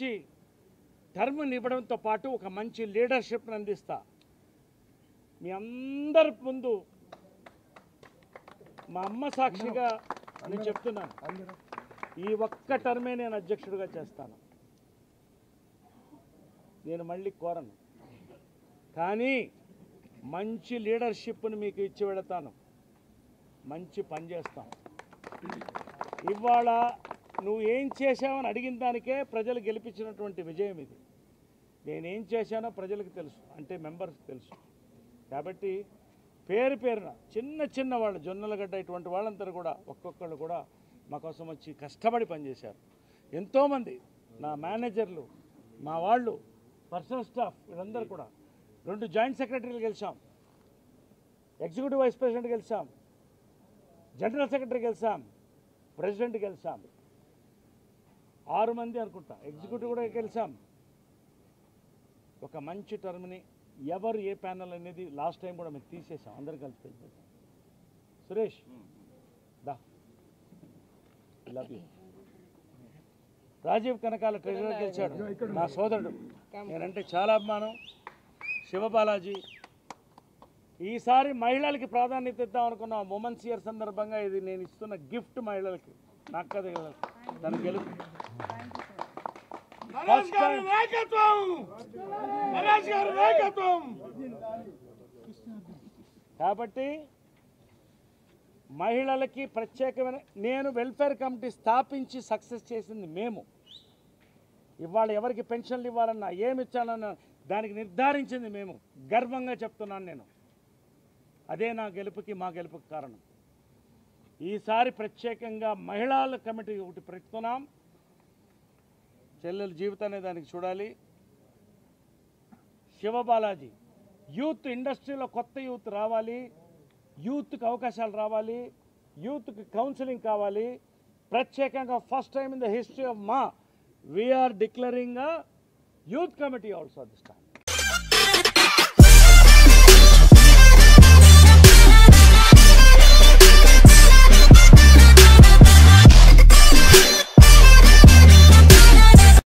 మంచి టర్మ్ని ఇవ్వడంతో పాటు ఒక మంచి లీడర్షిప్ని అందిస్తా. మీ అందరి ముందు మా అమ్మ సాక్షిగా నేను చెప్తున్నాను, ఈ ఒక్క టర్మే నేను అధ్యక్షుడిగా చేస్తాను. నేను మళ్ళీ కోరను, కానీ మంచి లీడర్షిప్ని మీకు ఇచ్చి వెళతాను. మంచి పని చేస్తాం. ఇవాళ నువ్వు ఏం చేశావని అడిగిన దానికే ప్రజలు గెలిపించినటువంటి విజయం ఇది. నేనేం చేశానో ప్రజలకు తెలుసు, అంటే మెంబర్స్ తెలుసు. కాబట్టి పేరు పేరున చిన్న చిన్న వాళ్ళు, జొన్నలగడ్డ ఇటువంటి వాళ్ళందరూ కూడా ఒక్కొక్కళ్ళు కూడా మా కోసం వచ్చి కష్టపడి పనిచేశారు. ఎంతోమంది నా మేనేజర్లు, మా వాళ్ళు, పర్సనల్ స్టాఫ్, వీళ్ళందరూ కూడా 2 జాయింట్ సెక్రటరీలు గెలిచాం, ఎగ్జిక్యూటివ్ వైస్ ప్రెసిడెంట్ గెలిచాం, జనరల్ సెక్రటరీ గెలిచాం, ప్రెసిడెంట్ గెలిచాం, 6 మంది అనుకుంటా ఎగ్జిక్యూటివ్ కూడా గెలిచాం. ఒక మంచి టర్మ్ని ఎవరు ఏ ప్యానల్ అనేది లాస్ట్ టైం కూడా మేము తీసేసాం, అందరం కలిసి వెళ్ళిపోతాం. సురేష్ దా, love you. Rajeev Kanakala treasurer గెలిచాడు, నా సోదరుడు, నేనంటే చాలా అభిమానం. శివబాలాజీ, ఈసారి మహిళలకి ప్రాధాన్యత ఇద్దాం అనుకున్నాం. ఉమెన్స్ ఇయర్ సందర్భంగా ఇది నేను ఇస్తున్న గిఫ్ట్ మహిళలకి, నాకు కదా తను గెలుపు. కాబట్టి మహిళలకి ప్రత్యేకమైన, నేను వెల్ఫేర్ కమిటీ స్థాపించి సక్సెస్ చేసింది మేము. ఇవాళ ఎవరికి పెన్షన్లు ఇవ్వాలన్నా, ఏమి ఇచ్చాలన్నా దానికి నిర్ధారించింది మేము. గర్వంగా చెప్తున్నాను నేను. అదే నా గెలుపుకి, మా గెలుపుకి కారణం. ఈసారి ప్రత్యేకంగా మహిళల కమిటీ ఒకటి పెడుతున్నాం. చెల్లెల జీవితాన్ని దానికి చూడాలి. శివబాలాజీ, యూత్ ఇండస్ట్రీలో కొత్త యూత్ రావాలి, యూత్కి అవకాశాలు రావాలి, యూత్కి కౌన్సిలింగ్ కావాలి. ప్రత్యేకంగా first time in the history of we are declaring youth committee also this time.